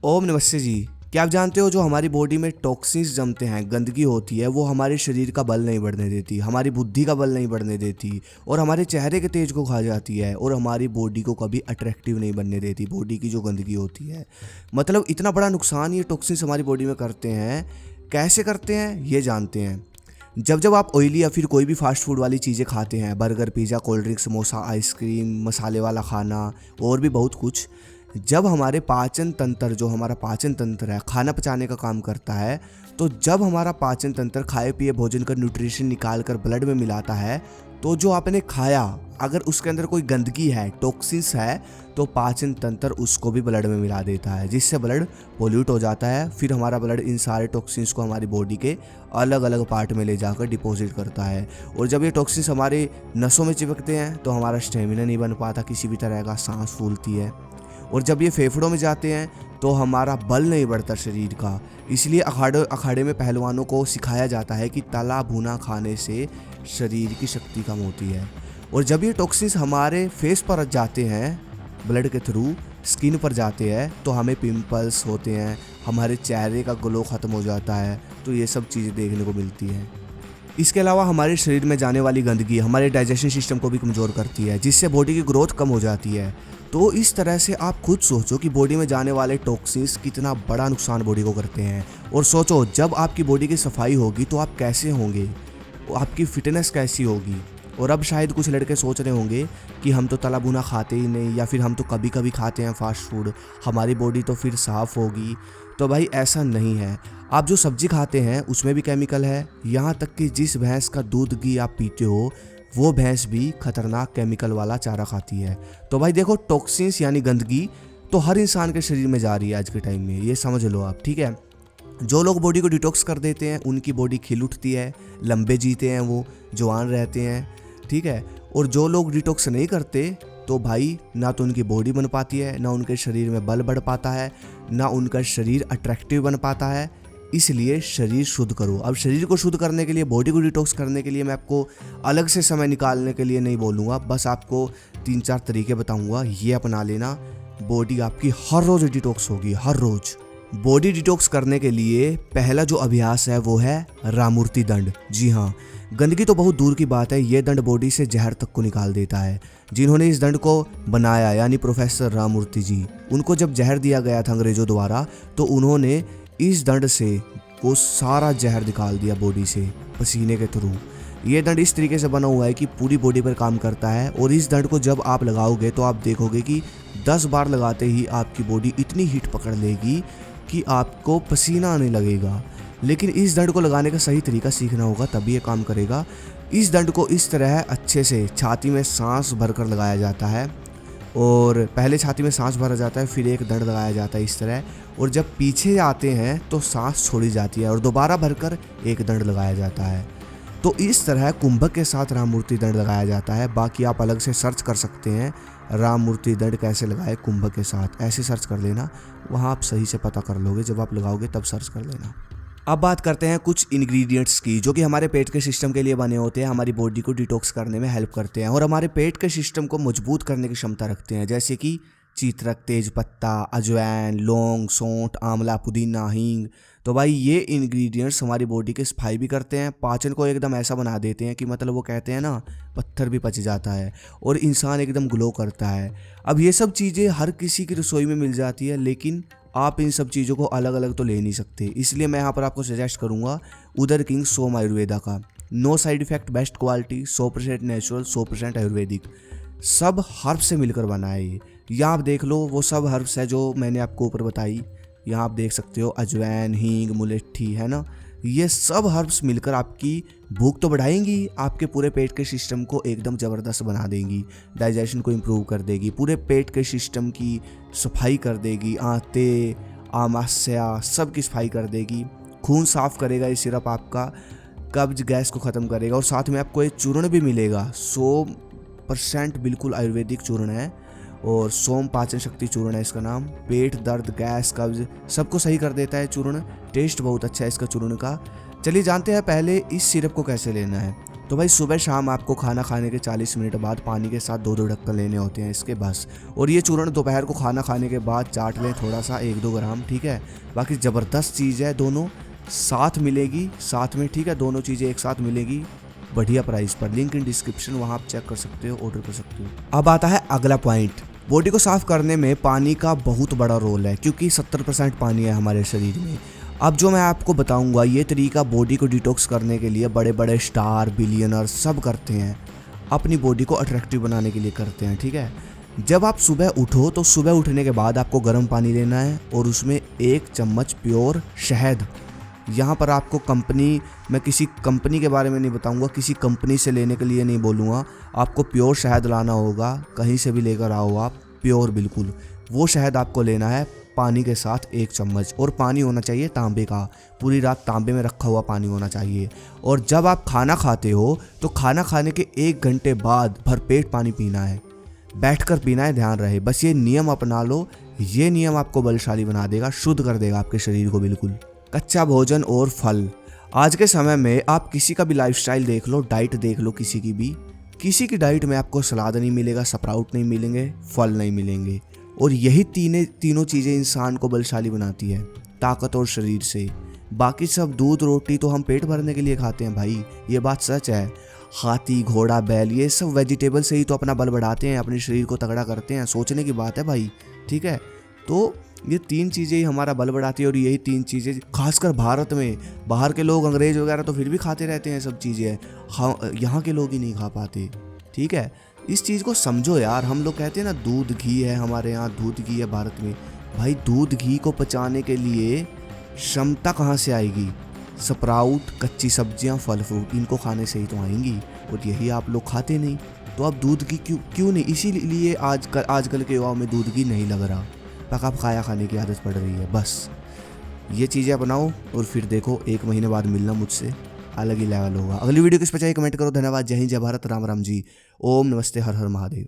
ओम नमस्ते जी। क्या आप जानते हो जो हमारी बॉडी में टॉक्सिन्स जमते हैं, गंदगी होती है, वो हमारे शरीर का बल नहीं बढ़ने देती, हमारी बुद्धि का बल नहीं बढ़ने देती और हमारे चेहरे के तेज को खा जाती है और हमारी बॉडी को कभी अट्रैक्टिव नहीं बनने देती। बॉडी की जो गंदगी होती है, मतलब इतना बड़ा नुकसान ये टॉक्सिन्स हमारी बॉडी में करते हैं। कैसे करते हैं ये जानते हैं। जब जब आप ऑयली या फिर कोई भी फास्ट फूड वाली चीज़ें खाते हैं, burger, pizza, cold drink, samosa, ice cream, मसाले वाला खाना और भी बहुत कुछ, जब हमारे पाचन तंत्र, जो हमारा पाचन तंत्र है, खाना पचाने का काम करता है, तो जब हमारा पाचन तंत्र खाए पिए भोजन का न्यूट्रिशन निकाल कर ब्लड में मिलाता है, तो जो आपने खाया अगर उसके अंदर कोई गंदगी है, टॉक्सिन्स है, तो पाचन तंत्र उसको भी ब्लड में मिला देता है, जिससे ब्लड पोल्यूट हो जाता है। फिर हमारा ब्लड इन सारे टॉक्सिन्स को हमारी बॉडी के अलग अलग पार्ट में ले जाकर डिपॉजिट करता है। और जब ये टॉक्सिन्स हमारे नसों में चिपकते हैं तो हमारा स्टेमिना नहीं बन पाता, किसी भी तरह का सांस फूलती है। और जब ये फेफड़ों में जाते हैं तो हमारा बल नहीं बढ़ता शरीर का। इसलिए अखाड़े में पहलवानों को सिखाया जाता है कि तला भुना खाने से शरीर की शक्ति कम होती है। और जब ये टॉक्सिन्स हमारे फेस पर जाते हैं, ब्लड के थ्रू स्किन पर जाते हैं, तो हमें पिंपल्स होते हैं, हमारे चेहरे का ग्लो ख़त्म हो जाता है। तो ये सब चीज़ें देखने को मिलती हैं। इसके अलावा हमारे शरीर में जाने वाली गंदगी हमारे डाइजेशन सिस्टम को भी कमज़ोर करती है, जिससे बॉडी की ग्रोथ कम हो जाती है। तो इस तरह से आप खुद सोचो कि बॉडी में जाने वाले टॉक्सिन्स कितना बड़ा नुकसान बॉडी को करते हैं। और सोचो जब आपकी बॉडी की सफाई होगी तो आप कैसे होंगे, आपकी फिटनेस कैसी होगी। और अब शायद कुछ लड़के सोच रहे होंगे कि हम तो तला भुना खाते ही नहीं, या फिर हम तो कभी कभी खाते हैं फास्ट फूड, हमारी बॉडी तो फिर साफ़ होगी। तो भाई ऐसा नहीं है। आप जो सब्जी खाते हैं उसमें भी केमिकल है, यहाँ तक कि जिस भैंस का दूध घी आप पीते हो वो भैंस भी खतरनाक केमिकल वाला चारा खाती है। तो भाई देखो, टॉक्सिन्स यानी गंदगी तो हर इंसान के शरीर में जा रही है आज के टाइम में, ये समझ लो आप, ठीक है। जो लोग बॉडी को डिटॉक्स कर देते हैं उनकी बॉडी खिल उठती है, लंबे जीते हैं, वो जवान रहते हैं, ठीक है। और जो लोग डिटॉक्स नहीं करते तो भाई ना तो उनकी बॉडी बन पाती है, ना उनके शरीर में बल बढ़ पाता है, ना उनका शरीर अट्रैक्टिव बन पाता है। इसलिए शरीर शुद्ध करो। अब शरीर को शुद्ध करने के लिए, बॉडी को डिटॉक्स करने के लिए मैं आपको अलग से समय निकालने के लिए नहीं बोलूँगा, बस आपको 3-4 तरीके बताऊँगा, ये अपना लेना। बॉडी आपकी हर रोज़ डिटॉक्स होगी, हर रोज़। बॉडी डिटॉक्स करने के लिए पहला जो अभ्यास है वो है रामूर्ति दंड। जी हाँ, गंदगी तो बहुत दूर की बात है, ये दंड बॉडी से जहर तक को निकाल देता है। जिन्होंने इस दंड को बनाया यानी प्रोफेसर रामूर्ति जी, उनको जब जहर दिया गया था अंग्रेज़ों द्वारा, तो उन्होंने इस दंड से वो सारा जहर निकाल दिया बॉडी से पसीने के थ्रू। ये दंड इस तरीके से बना हुआ है कि पूरी बॉडी पर काम करता है। और इस दंड को जब आप लगाओगे तो आप देखोगे कि 10 बार लगाते ही आपकी बॉडी इतनी हीट पकड़ लेगी कि आपको पसीना आने लगेगा। लेकिन इस दंड को लगाने का सही तरीका सीखना होगा, तभी ये काम करेगा। इस दंड को इस तरह अच्छे से छाती में सांस भरकर लगाया जाता है, और पहले छाती में सांस भरा जाता है, फिर एक दंड लगाया जाता है इस तरह, और जब पीछे आते हैं तो सांस छोड़ी जाती है और दोबारा भरकर एक दंड लगाया जाता है। तो इस तरह कुंभक के साथ रामूर्ति दंड लगाया जाता है। बाकी आप अलग से सर्च कर सकते हैं, रामूर्ति दंड कैसे लगाए कुंभक के साथ, ऐसे सर्च कर लेना, वहाँ आप सही से पता कर लोगे। जब आप लगाओगे तब सर्च कर लेना। अब बात करते हैं कुछ इंग्रेडिएंट्स की, जो कि हमारे पेट के सिस्टम के लिए बने होते हैं, हमारी बॉडी को डिटॉक्स करने में हेल्प करते हैं और हमारे पेट के सिस्टम को मजबूत करने की क्षमता रखते हैं। जैसे कि चीत्रक, तेज पत्ता, अजवाइन, लौंग, सौंठ, आंवला, पुदीना, हींग। तो भाई ये इंग्रेडिएंट्स हमारी बॉडी की सफाई भी करते हैं, पाचन को एकदम ऐसा बना देते हैं कि मतलब वो कहते हैं ना, पत्थर भी पच जाता है और इंसान एकदम ग्लो करता है। अब ये सब चीज़ें हर किसी की रसोई में मिल जाती है, लेकिन आप इन सब चीज़ों को अलग अलग तो ले नहीं सकते। इसलिए मैं यहाँ पर आपको सजेस्ट करूँगा उदर किंग सोम आयुर्वेदा का। No side effect, best quality, 100% natural, 100% Ayurvedic, सब हर्ब से मिलकर बना है ये। यहाँ आप देख लो, वो सब हर्ब्स है जो मैंने आपको ऊपर बताई। यहाँ आप देख सकते हो अजवाइन, हींग, मुलेठी, है ना, ये सब हर्ब्स मिलकर आपकी भूख तो बढ़ाएंगी, आपके पूरे पेट के सिस्टम को एकदम ज़बरदस्त बना देंगी, डाइजेशन को इम्प्रूव कर देगी, पूरे पेट के सिस्टम की सफाई कर देगी, आंतें, आमाशय सब की सफाई कर देगी, खून साफ करेगा ये सिरप आपका, कब्ज गैस को ख़त्म करेगा। और साथ में आपको एक चूर्ण भी मिलेगा, 100% बिल्कुल आयुर्वेदिक चूर्ण है, और सोम पाचन शक्ति चूर्ण है इसका नाम। पेट दर्द, गैस, कब्ज सबको सही कर देता है चूर्ण। टेस्ट बहुत अच्छा है इसका चूर्ण का। चलिए जानते हैं पहले इस सिरप को कैसे लेना है। तो भाई सुबह शाम आपको खाना खाने के 40 मिनट बाद पानी के साथ 2-2 ढक्कन लेने होते हैं इसके बस। और ये चूर्ण दोपहर को खाना खाने के बाद चाट लें थोड़ा सा 1-2 ग्राम, ठीक है। बाकी ज़बरदस्त चीज़ है, दोनों साथ मिलेगी साथ में, ठीक है। दोनों चीज़ें एक साथ मिलेगी बढ़िया प्राइस पर, लिंक इन डिस्क्रिप्शन, वहाँ आप चेक कर सकते हो, ऑर्डर कर सकते हो। अब आता है अगला पॉइंट। बॉडी को साफ़ करने में पानी का बहुत बड़ा रोल है, क्योंकि 70% पानी है हमारे शरीर में। अब जो मैं आपको बताऊंगा ये तरीका बॉडी को डिटॉक्स करने के लिए बड़े बड़े स्टार, बिलियनर सब करते हैं, अपनी बॉडी को अट्रैक्टिव बनाने के लिए करते हैं, ठीक है। जब आप सुबह उठो तो सुबह उठने के बाद आपको गर्म पानी लेना है और उसमें 1 चम्मच प्योर शहद, यहाँ पर आपको कंपनी, मैं किसी कंपनी के बारे में नहीं बताऊंगा, किसी कंपनी से लेने के लिए नहीं बोलूँगा, आपको प्योर शहद लाना होगा, कहीं से भी लेकर आओ आप, प्योर बिल्कुल वो शहद आपको लेना है पानी के साथ 1 चम्मच। और पानी होना चाहिए तांबे का, पूरी रात तांबे में रखा हुआ पानी होना चाहिए। और जब आप खाना खाते हो तो खाना खाने के 1 घंटे बाद भरपेट पानी पीना है, बैठकर पीना है, ध्यान रहे। बस ये नियम अपना लो, ये नियम आपको बलशाली बना देगा, शुद्ध कर देगा आपके शरीर को बिल्कुल। कच्चा भोजन और फल। आज के समय में आप किसी का भी लाइफस्टाइल देख लो, डाइट देख लो किसी की भी, किसी की डाइट में आपको सलाद नहीं मिलेगा, स्प्राउट नहीं मिलेंगे, फल नहीं मिलेंगे। और यही तीनों चीज़ें इंसान को बलशाली बनाती है, ताकत और शरीर से। बाकी सब दूध रोटी तो हम पेट भरने के लिए खाते हैं भाई, ये बात सच है। हाथी घोड़ा बैल ये सब वेजिटेबल से ही तो अपना बल बढ़ाते हैं, अपने शरीर को तगड़ा करते हैं, सोचने की बात है भाई, ठीक है। तो ये 3 चीज़ें ही हमारा बल बढ़ाती है और यही 3 चीज़ें खासकर भारत में, बाहर के लोग अंग्रेज वगैरह तो फिर भी खाते रहते हैं सब चीज़ें, हाँ यहाँ के लोग ही नहीं खा पाते, ठीक है। इस चीज़ को समझो यार। हम लोग कहते हैं ना दूध घी है हमारे यहाँ, दूध घी है भारत में, भाई दूध घी को पचाने के लिए क्षमता कहाँ से आएगी? स्प्राउट, कच्ची सब्जियाँ, फल फ्रूट, इनको खाने से ही तो आएंगी, और यही आप लोग खाते नहीं। तो अब दूध घी क्यों नहीं, इसीलिए आजकल के युवाओं में दूध घी नहीं लग रहा, पका पकाया खाने की आदत पड़ रही है। बस ये चीज़ें अपनाओ और फिर देखो 1 महीने बाद मिलना मुझसे, अलग ही लेवल होगा। अगली वीडियो किस पर चाहिए कमेंट करो। धन्यवाद। जय हिंद, जय भारत, राम राम जी, ओम नमस्ते, हर हर महादेव।